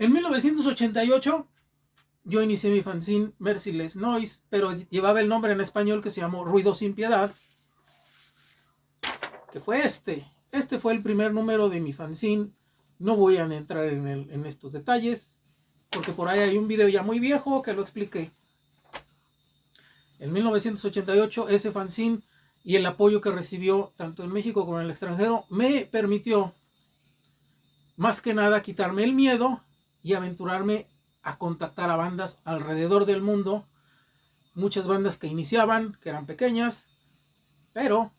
En 1988 yo inicié mi fanzine Merciless Noise, pero llevaba el nombre en español que se llamó Ruido Sin Piedad, que fue este. Este fue el primer número de mi fanzine. No voy a entrar en estos detalles, porque por ahí hay un video ya muy viejo que lo expliqué. En 1988 ese fanzine y el apoyo que recibió tanto en México como en el extranjero me permitió más que nada quitarme el miedo y aventurarme a contactar a bandas alrededor del mundo. Muchas bandas que iniciaban, que eran pequeñas, pero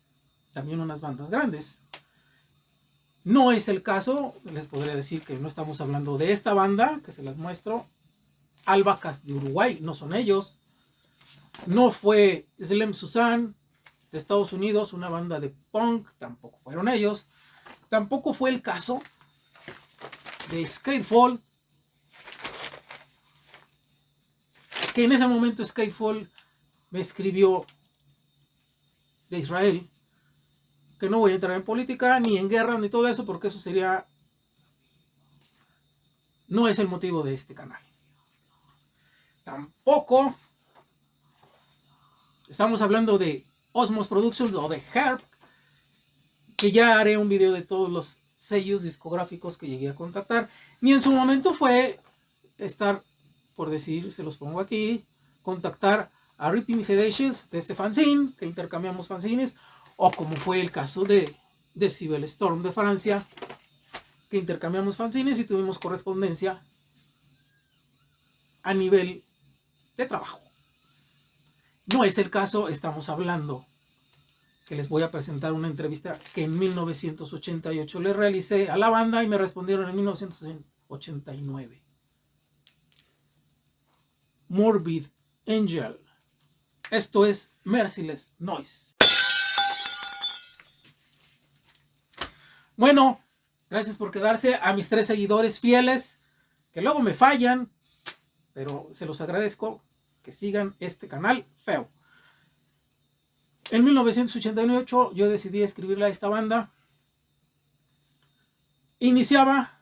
también unas bandas grandes. No es el caso, les podría decir que no estamos hablando de esta banda, que se las muestro. Albacas de Uruguay, no son ellos. No fue Slim Susan de Estados Unidos, una banda de punk, tampoco fueron ellos. Tampoco fue el caso de Skatefall, que en ese momento Skatefall me escribió de Israel, que no voy a entrar en política, ni en guerra, ni todo eso, porque eso sería... no es el motivo de este canal. Tampoco estamos hablando de Osmos Productions o de Herb, que ya haré un video de todos los sellos discográficos que llegué a contactar. Ni en su momento fue estar, por decir, se los pongo aquí, contactar a Ripping Headaches de este fanzine, que intercambiamos fanzines, o como fue el caso de Decibel Storm de Francia, que intercambiamos fanzines y tuvimos correspondencia a nivel de trabajo. No es el caso, estamos hablando que les voy a presentar una entrevista que en 1988 le realicé a la banda y me respondieron en 1989. Morbid Angel. Esto es Merciless Noise. Bueno, gracias por quedarse. A mis 3 seguidores fieles, que luego me fallan, pero se los agradezco que sigan este canal feo. En 1988 yo decidí escribirle a esta banda. Iniciaba,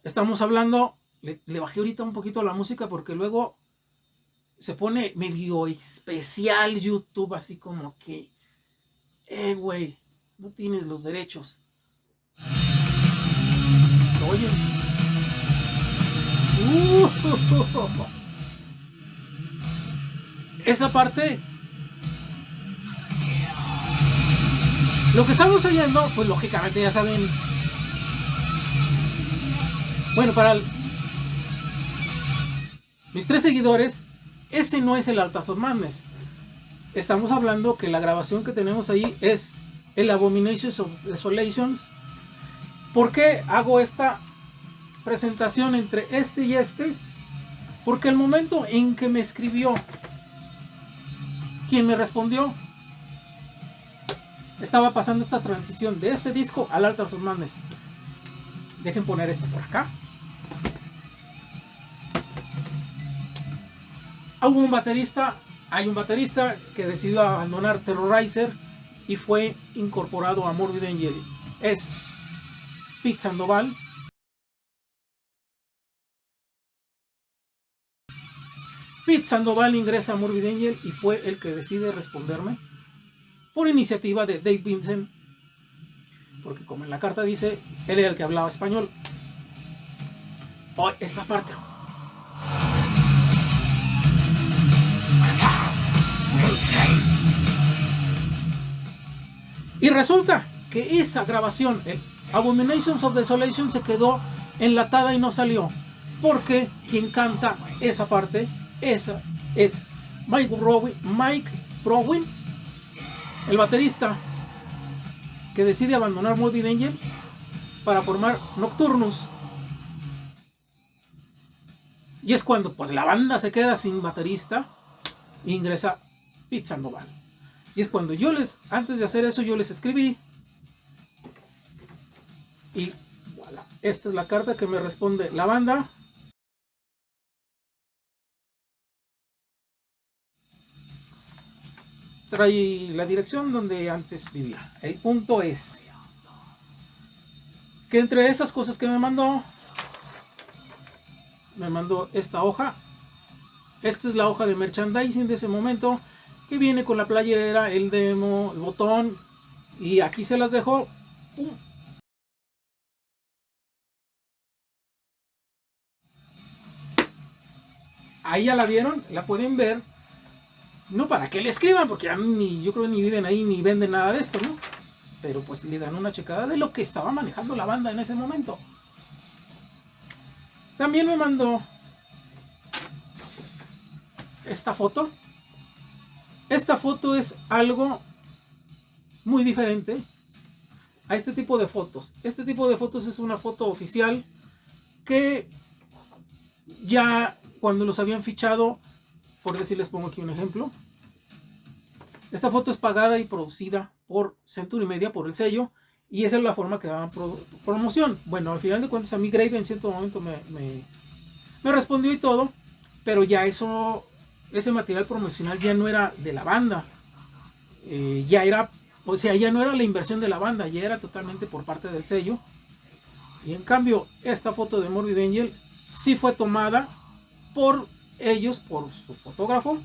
estamos hablando, le bajé ahorita un poquito la música porque luego se pone medio especial YouTube, así como que, güey, no tienes los derechos. ¿Lo oyen? Esa parte, lo que estamos oyendo, pues lógicamente ya saben. Bueno, para mis 3 seguidores, ese no es el Altazor Madness. Estamos hablando que la grabación que tenemos ahí es el Abominations of Desolation. ¿Por qué hago esta presentación entre este y este? Porque el momento en que me escribió, quien me respondió, estaba pasando esta transición de este disco al Altazor Madness. Dejen poner esto por acá. Hay un baterista que decidió abandonar Terrorizer y fue incorporado a Morbid Angel. Es Pete Sandoval. Pete Sandoval ingresa a Morbid Angel y fue el que decide responderme por iniciativa de Dave Vincent, porque como en la carta dice, él era el que hablaba español. Esta parte. Y resulta que esa grabación, el Abominations of Desolation, se quedó enlatada y no salió, porque quien canta esa parte, esa es Mike Browin, el baterista que decide abandonar Morbid Angel para formar Nocturnus. Y es cuando pues la banda se queda sin baterista e ingresa Pete Sandoval. Y es cuando antes de hacer eso, yo les escribí. Y voilà, esta es la carta que me responde la banda. Trae la dirección donde antes vivía. El punto es que entre esas cosas que me mandó, me mandó esta hoja. Esta es la hoja de merchandising de ese momento, que viene con la playera, el demo, el botón, y aquí se las dejo. ¡Pum! Ahí ya la vieron, la pueden ver. No para que le escriban, porque ya ni, yo creo ni viven ahí ni venden nada de esto, ¿no? Pero pues le dan una checada de lo que estaba manejando la banda en ese momento. También me mandó esta foto. Esta foto es algo muy diferente a este tipo de fotos. Este tipo de fotos es una foto oficial que ya cuando los habían fichado, por decirles, pongo aquí un ejemplo. Esta foto es pagada y producida por Century Media, por el sello, y esa es la forma que daban promoción. Bueno, al final de cuentas a mí Grave en cierto momento me respondió y todo, pero ya eso, ese material promocional ya no era de la banda, ya era, o sea, ya no era la inversión de la banda, ya era totalmente por parte del sello. Y en cambio, esta foto de Morbid Angel sí fue tomada por ellos, por su fotógrafo,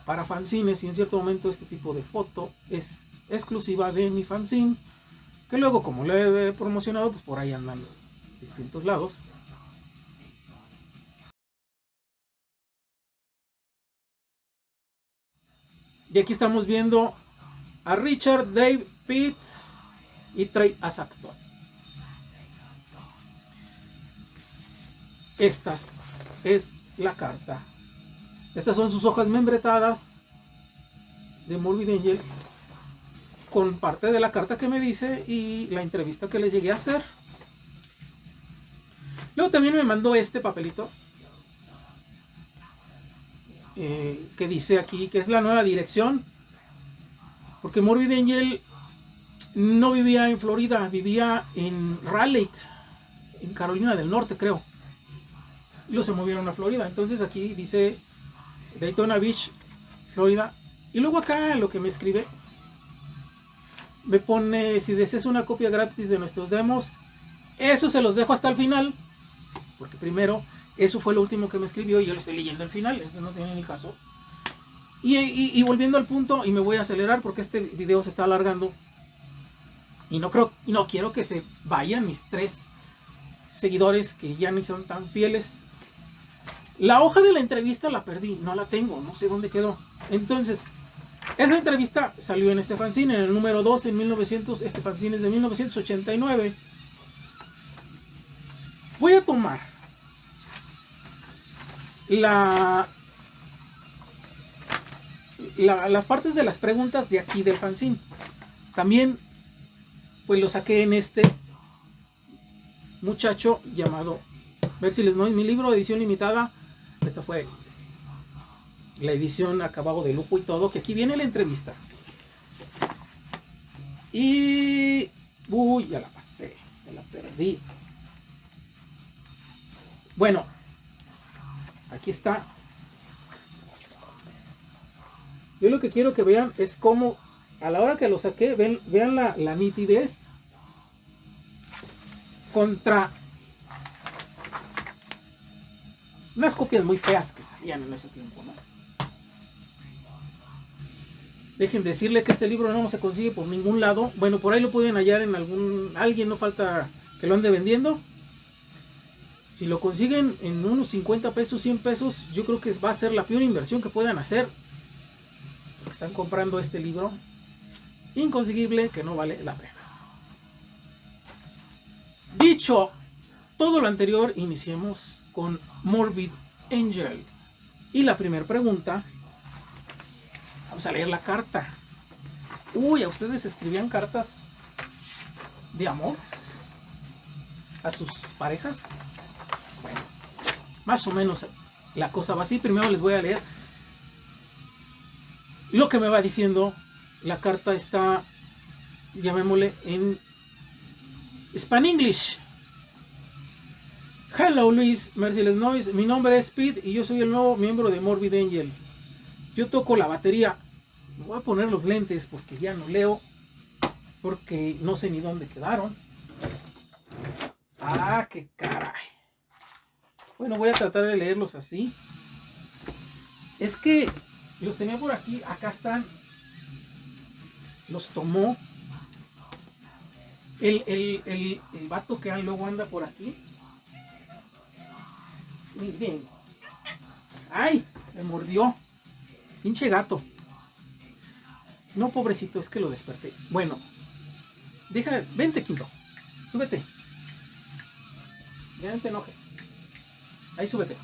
para fanzines, y en cierto momento este tipo de foto es exclusiva de mi fanzine, que luego, como le he promocionado, pues por ahí andan en distintos lados. Y aquí estamos viendo a Richard, Dave, Pete y Trey as actor. Esta es la carta. Estas son sus hojas membretadas de Morbid Angel, con parte de la carta que me dice y la entrevista que le llegué a hacer. Luego también me mandó este papelito que dice aquí que es la nueva dirección, porque Morbid Angel no vivía en Florida, vivía en Raleigh, en Carolina del Norte, creo. Y luego se movieron a Florida. Entonces aquí dice Daytona Beach, Florida. Y luego acá lo que me escribe, me pone: si deseas una copia gratis de nuestros demos. Eso se los dejo hasta el final, porque primero, eso fue lo último que me escribió y yo lo estoy leyendo al final, no tiene ni caso. Y volviendo al punto, y me voy a acelerar porque este video se está alargando, y no quiero que se vayan mis 3 seguidores que ya ni son tan fieles. La hoja de la entrevista la perdí, no la tengo, no sé dónde quedó. Entonces, esa entrevista salió en este fanzine, en el número 2, en 1900, este fanzine es de 1989. Voy a tomar las partes de las preguntas de aquí del fanzine. También pues lo saqué en este muchacho llamado Merciless Noise, mi libro de edición limitada. Esta fue la edición acabado de lujo y todo, que aquí viene la entrevista. Y uy, ya la pasé, ya la perdí. Bueno, aquí está. Yo lo que quiero que vean es cómo a la hora que lo saqué, vean la nitidez contra unas copias muy feas que salían en ese tiempo, ¿no? Dejen decirle que este libro no se consigue por ningún lado. Bueno, por ahí lo pueden hallar en alguien, no falta que lo ande vendiendo. Si lo consiguen en unos 50 pesos, 100 pesos, yo creo que va a ser la peor inversión que puedan hacer. Están comprando este libro inconseguible que no vale la pena. Dicho todo lo anterior, iniciemos con Morbid Angel. Y la primera pregunta, vamos a leer la carta. Uy, ¿a ustedes escribían cartas de amor a sus parejas? Bueno, más o menos la cosa va así. Primero les voy a leer lo que me va diciendo. La carta está, llamémosle, en Span English. Hello Luis, Merciless Noise, mi nombre es Pete y yo soy el nuevo miembro de Morbid Angel. Yo toco la batería. Me voy a poner los lentes porque ya no leo, porque no sé ni dónde quedaron. Ah, qué caray. Bueno, voy a tratar de leerlos así. Es que los tenía por aquí, acá están. Los tomó el vato que luego anda por aquí. Miren. ¡Ay! Me mordió. Pinche gato. No, pobrecito, es que lo desperté. Bueno. Vente, Quinto. Súbete. Ya no te enojes. Ahí súbete.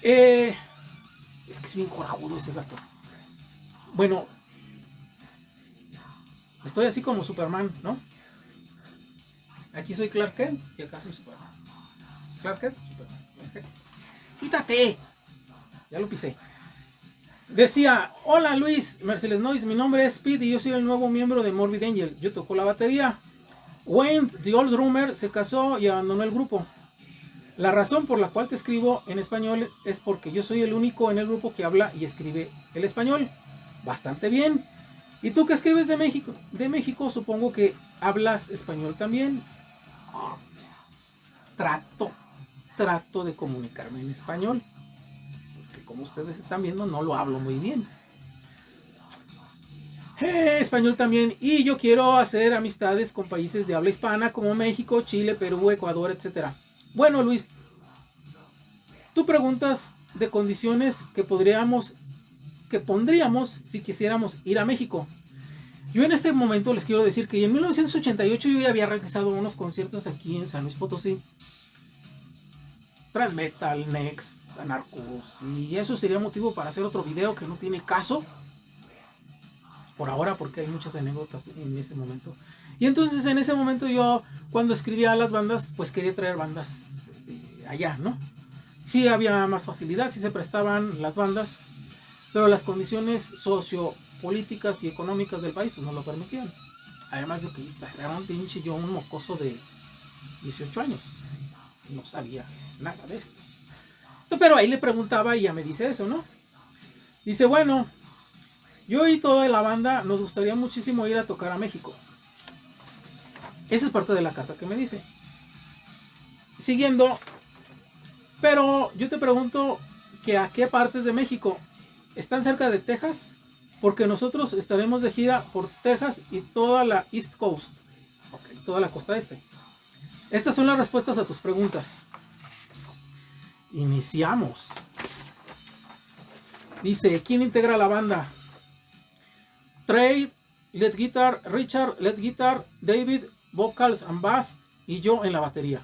Es que es bien corajudo ese gato. Bueno. Estoy así como Superman, ¿no? Aquí soy Clark Kent y acá soy Superman. Clark Kent, Superman. ¡Quítate! Ya lo pisé. Decía, hola Luis, Mercedes Noise, mi nombre es Pete y yo soy el nuevo miembro de Morbid Angel. Yo toco la batería. Wayne, The Old Rumor, se casó y abandonó el grupo. La razón por la cual te escribo en español es porque yo soy el único en el grupo que habla y escribe el español. Bastante bien. ¿Y tú que escribes de México? De México supongo que hablas español también. Trato de comunicarme en español. Porque como ustedes están viendo, no lo hablo muy bien. Español también. Y yo quiero hacer amistades con países de habla hispana como México, Chile, Perú, Ecuador, etc. Bueno, Luis, tú preguntas de condiciones que pondríamos si quisiéramos ir a México. Yo en este momento les quiero decir que en 1988 yo ya había realizado unos conciertos aquí en San Luis Potosí. Transmetal, Next, Anarcos, y eso sería motivo para hacer otro video que no tiene caso por ahora porque hay muchas anécdotas en ese momento. Y entonces en ese momento yo cuando escribía a las bandas pues quería traer bandas allá, ¿no? Sí había más facilidad, sí se prestaban las bandas, pero las condiciones sociopolíticas y económicas del país pues no lo permitían. Además de que era un pinche yo, un mocoso de 18 años. No sabía nada de esto. Pero ahí le preguntaba y ya me dice eso, ¿no? Dice, bueno, yo y toda la banda nos gustaría muchísimo ir a tocar a México. Esa es parte de la carta que me dice. Siguiendo, pero yo te pregunto que a qué partes de México. ¿Están cerca de Texas? Porque nosotros estaremos de gira por Texas y toda la East Coast. Okay, toda la costa este. Estas son las respuestas a tus preguntas. Iniciamos. Dice, ¿quién integra la banda? Trey, lead guitar, Richard, lead guitar, David, vocals and bass y yo en la batería.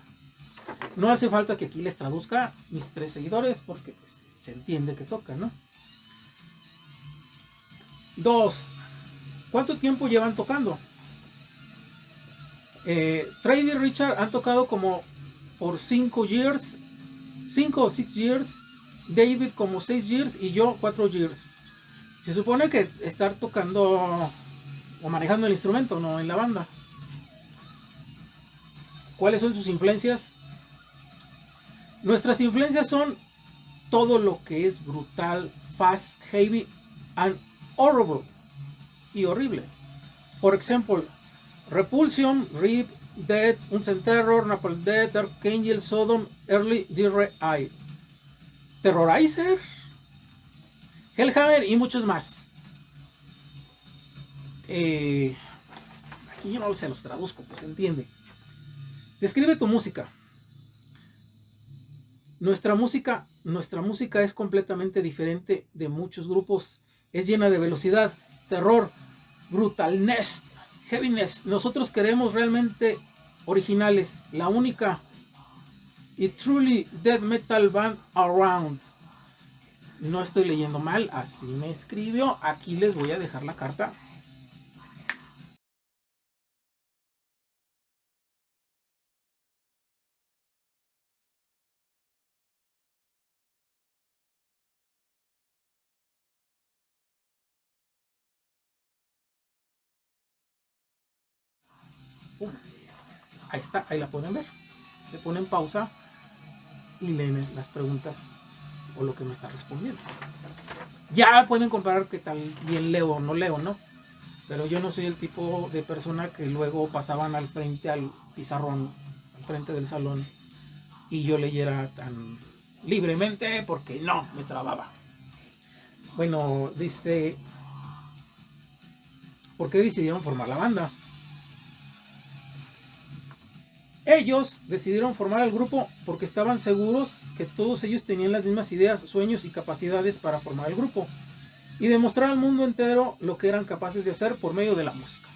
No hace falta que aquí les traduzca mis 3 seguidores porque pues, se entiende que tocan, ¿no? 2. ¿Cuánto tiempo llevan tocando? Trey y Richard han tocado como por 5 o 6 years. David como 6 years y yo 4 years. Se supone que estar tocando o manejando el instrumento, no en la banda. ¿Cuáles son sus influencias? Nuestras influencias son todo lo que es brutal, fast, heavy and horrible y horrible. Por ejemplo, Repulsion, Rip, Dead, Unsent Terror, Napalm Death, Dark Angel, Sodom, Early, Dire Eye, Terrorizer, Hellhammer y muchos más. Aquí yo no se los traduzco, pues entiende. Describe tu música. Nuestra música es completamente diferente de muchos grupos. Es llena de velocidad, terror, brutalness, heaviness. Nosotros queremos realmente originales, la única y truly death metal band around. No estoy leyendo mal, así me escribió. Aquí les voy a dejar la carta. Ahí está, ahí la pueden ver. Le ponen pausa y leen las preguntas o lo que me está respondiendo. Ya pueden comparar qué tal bien leo o no leo, ¿no? Pero yo no soy el tipo de persona que luego pasaban al frente al pizarrón, al frente del salón y yo leyera tan libremente porque no, me trababa. Bueno, dice, ¿por qué decidieron formar la banda? Ellos decidieron formar el grupo porque estaban seguros que todos ellos tenían las mismas ideas, sueños y capacidades para formar el grupo y demostrar al mundo entero lo que eran capaces de hacer por medio de la música.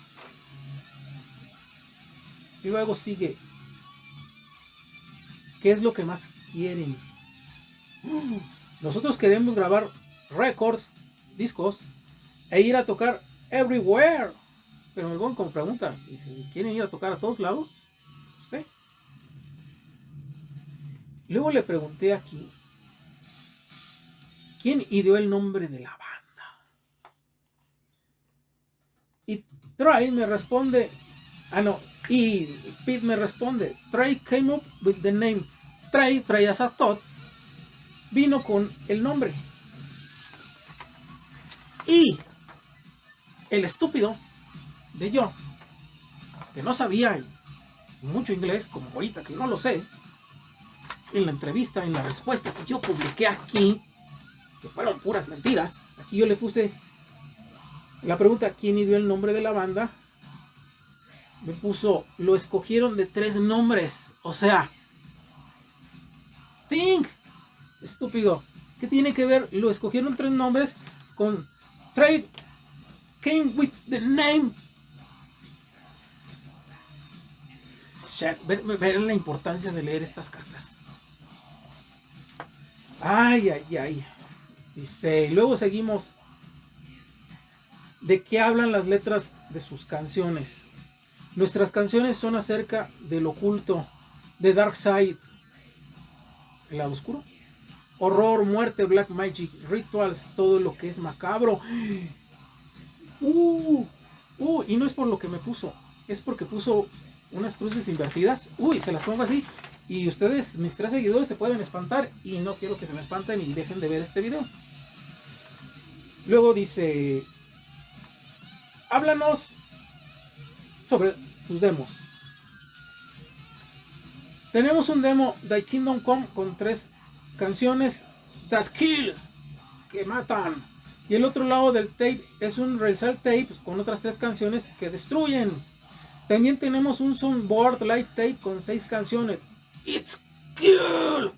Y luego sigue, ¿qué es lo que más quieren? Nosotros queremos grabar records, discos, e ir a tocar everywhere. Pero me pongo como pregunta, ¿quieren ir a tocar a todos lados? No sé. Luego le pregunté aquí, ¿quién ideó el nombre de la banda? Y Trey me responde, y Pete me responde, Trey came up with the name. Trey as a thought, vino con el nombre. Y el estúpido de yo, que no sabía mucho inglés, como ahorita que no lo sé, en la entrevista, en la respuesta que yo publiqué aquí, que fueron puras mentiras, aquí yo le puse la pregunta, ¿quién ideó el nombre de la banda? Me puso, lo escogieron de 3 nombres, o sea, think, estúpido, ¿qué tiene que ver? Lo escogieron 3 nombres con Trey came with the name. Ver la importancia de leer estas cartas. Ay. Dice, y luego seguimos. ¿De qué hablan las letras de sus canciones? Nuestras canciones son acerca del oculto, de Dark Side, el lado oscuro, horror, muerte, black magic, rituals, todo lo que es macabro. Y no es por lo que me puso, es porque puso unas cruces invertidas. Se las pongo así. Y ustedes, mis 3 seguidores, se pueden espantar. Y no quiero que se me espanten y dejen de ver este video. Luego dice, háblanos sobre tus demos. Tenemos un demo de Kingdom Come con 3 canciones that kill, que matan. Y el otro lado del tape es un result tape con otras 3 canciones que destruyen. También tenemos un soundboard live tape con 6 canciones. It's kill.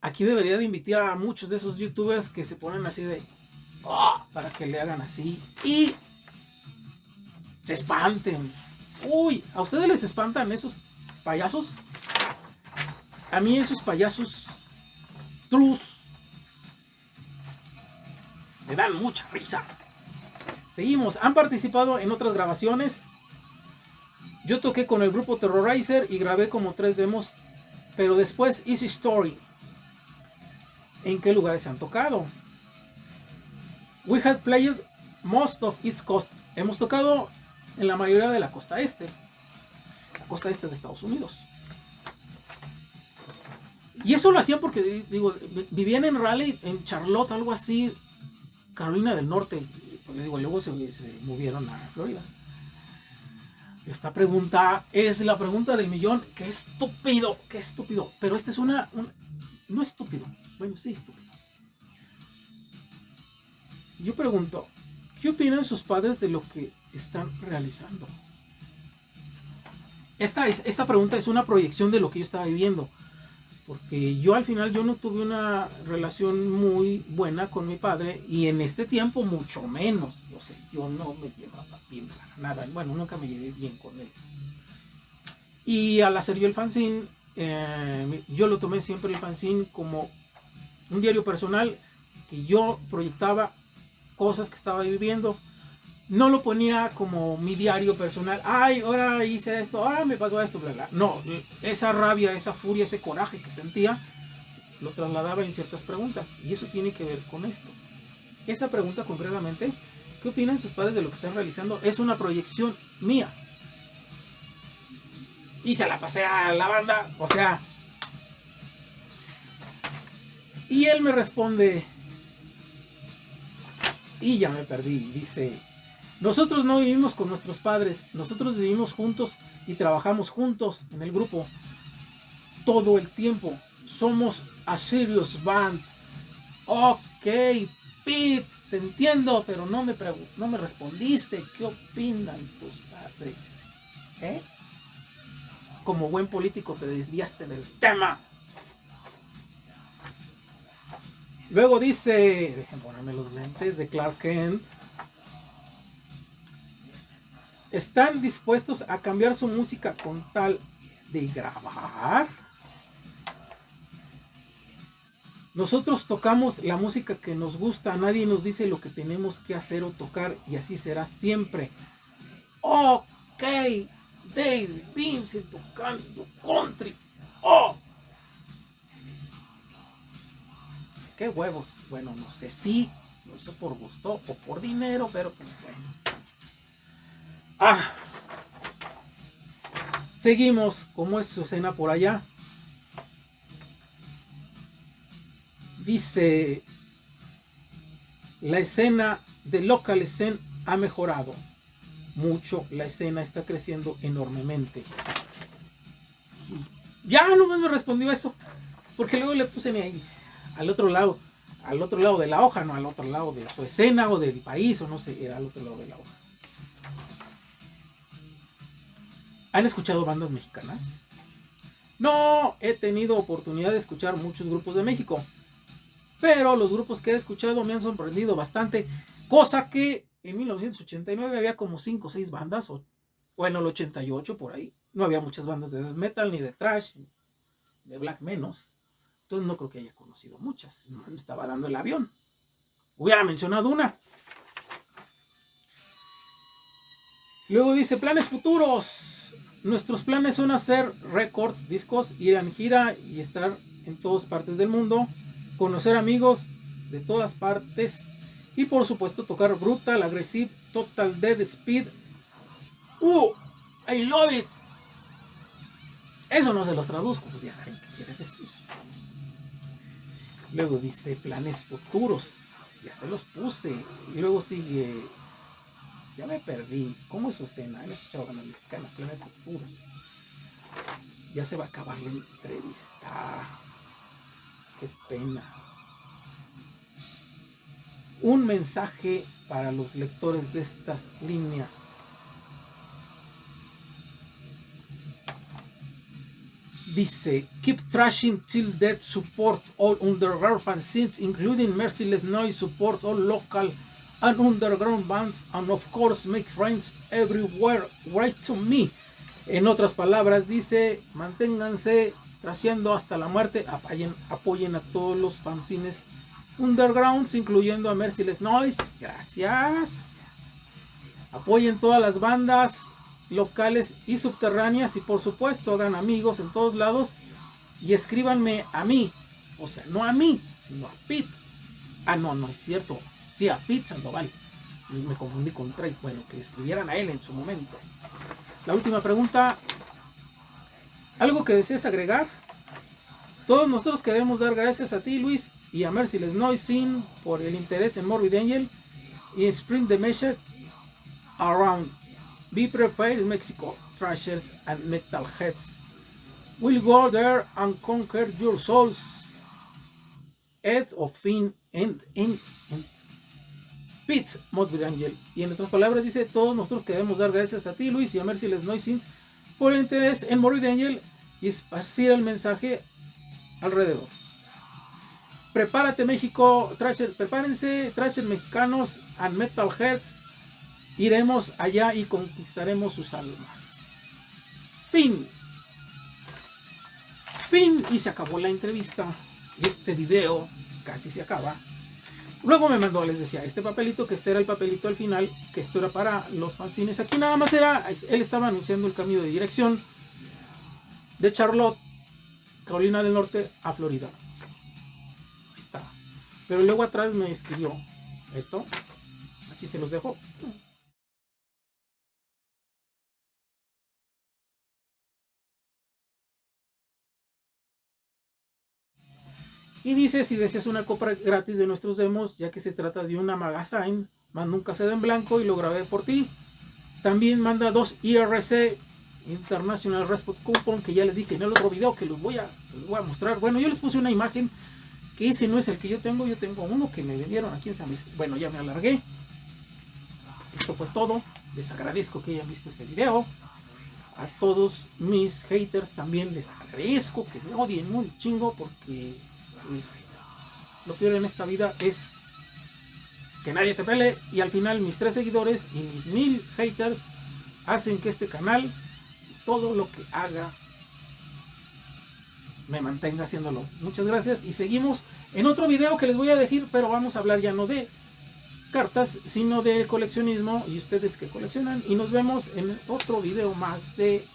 Aquí debería de invitar a muchos de esos youtubers que se ponen así de para que le hagan así y se espanten. ¿A ustedes les espantan esos payasos? A mí esos payasos trus me dan mucha risa. Seguimos, han participado en otras grabaciones. Yo toqué con el grupo Terrorizer y grabé como 3 demos, pero después Easy Story. ¿En qué lugares han tocado? We had played most of East Coast. Hemos tocado en la mayoría de la costa este. La costa este de Estados Unidos. Y eso lo hacían porque, vivían en Raleigh, en Charlotte, algo así, Carolina del Norte. Luego se movieron a Florida. Esta pregunta es la pregunta del millón. ¡Qué estúpido! ¡Qué estúpido! Pero esta es no estúpido. Bueno, sí, estúpido. Yo pregunto, ¿qué opinan sus padres de lo que están realizando? Esta pregunta es una proyección de lo que yo estaba viviendo. Porque yo al final no tuve una relación muy buena con mi padre. Y en este tiempo mucho menos. O sea, yo no me llevaba bien para nada. Bueno, nunca me llevé bien con él. Y al hacer yo el fanzine, yo lo tomé siempre el fanzine como un diario personal. Que yo proyectaba cosas que estaba viviendo. No lo ponía como mi diario personal. Ahora hice esto, ahora me pasó esto, bla, bla. No, esa rabia, esa furia, ese coraje que sentía, lo trasladaba en ciertas preguntas. Y eso tiene que ver con esto. Esa pregunta concretamente, ¿qué opinan sus padres de lo que están realizando? Es una proyección mía. Y se la pasé a la banda, o sea. Y él me responde, y ya me perdí, dice, Nosotros no vivimos con nuestros padres, nosotros vivimos juntos y trabajamos juntos en el grupo todo el tiempo. Somos a serious band. Ok, Pete, te entiendo, pero no me respondiste. ¿Qué opinan tus padres? ¿Eh? Como buen político te desviaste del tema. Luego dice, dejen ponerme los lentes de Clark Kent. ¿Están dispuestos a cambiar su música con tal de grabar? Nosotros tocamos la música que nos gusta, nadie nos dice lo que tenemos que hacer o tocar y así será siempre. Ok, David Vincent tocando country. Oh, qué huevos. Bueno, no sé si lo hizo por gusto o por dinero, pero pues bueno. Seguimos. ¿Cómo es su escena por allá? Dice, la escena de Local Scene ha mejorado mucho, la escena está creciendo enormemente. Y ya no me respondió eso, porque luego le puse ahí al otro lado de la hoja, no al otro lado de su escena o del país, o no sé, era al otro lado de la hoja. ¿Han escuchado bandas mexicanas? No he tenido oportunidad de escuchar muchos grupos de México, pero los grupos que he escuchado me han sorprendido bastante, cosa que en 1989 había como 5 o 6 bandas, o en el 88 por ahí, no había muchas bandas de death metal, ni de thrash, de black menos, entonces no creo que haya conocido muchas, no me estaba dando el avión, hubiera mencionado una. Luego dice, planes futuros. Nuestros planes son hacer records, discos, ir en gira y estar en todas partes del mundo, conocer amigos de todas partes y por supuesto tocar Brutal, Aggressive, Total Dead Speed. I love it. Eso no se los traduzco, pues ya saben qué quiere decir. Luego dice planes futuros, ya se los puse. Y luego sigue, ya me perdí. ¿Cómo es su escena? Han escuchado bandas mexicanas, planes futuros. Ya se va a acabar la entrevista. Qué pena. Un mensaje para los lectores de estas líneas. Dice, keep trashing till death, support all underground fanzines, including Merciless Noise, support all local and underground bands, and of course make friends everywhere, write to me. En otras palabras dice, manténganse trasheando hasta la muerte, apoyen a todos los fanzines undergrounds, incluyendo a Merciless Noise, gracias. Apoyen todas las bandas locales y subterráneas y por supuesto hagan amigos en todos lados y escríbanme a mí, o sea, no a mí, sino a Pete. No es cierto, sí, a Pete Sandoval. Me confundí con Trey, bueno, que le escribieran a él en su momento. La última pregunta, ¿algo que desees agregar? Todos nosotros queremos dar gracias a ti, Luis, y a Merciless Noise por el interés en Morbid Angel y Spring the Message around. Be prepared, Mexico, thrashers and metalheads. We'll go there and conquer your souls. Ed of Finn and Pete Morbid Angel. Y en otras palabras dice, todos nosotros queremos dar gracias a ti, Luis, y a Merciless Noise por el interés en Morbid Angel y esparcir el mensaje alrededor. Prepárate, México, Thrasher, prepárense, Thrasher mexicanos and metalheads. Iremos allá y conquistaremos sus almas. Fin. Y se acabó la entrevista. Y este video casi se acaba. Luego me mandó, les decía, este papelito, que este era el papelito al final, que esto era para los fanzines. Aquí nada más era, él estaba anunciando el cambio de dirección de Charlotte, Carolina del Norte, a Florida. Ahí está. Pero luego atrás me escribió esto. Aquí se los dejo. Y dice, si deseas una compra gratis de nuestros demos, ya que se trata de una magazine, manda un cassette en blanco y lo grabé por ti. También manda 2 IRC, International Response Coupon, que ya les dije en el otro video que les voy a mostrar. Bueno, yo les puse una imagen que ese no es el que yo tengo uno que me vendieron aquí en San Luis. Bueno, ya me alargué. Esto fue todo. Les agradezco que hayan visto ese video. A todos mis haters también les agradezco que me odien un chingo, porque pues, lo peor en esta vida es que nadie te pele, y al final mis 3 seguidores y mis 1000 haters hacen que este canal y todo lo que haga me mantenga haciéndolo. Muchas gracias y seguimos en otro video que les voy a decir, pero vamos a hablar ya no de cartas, sino de coleccionismo y ustedes que coleccionan, y nos vemos en otro video más de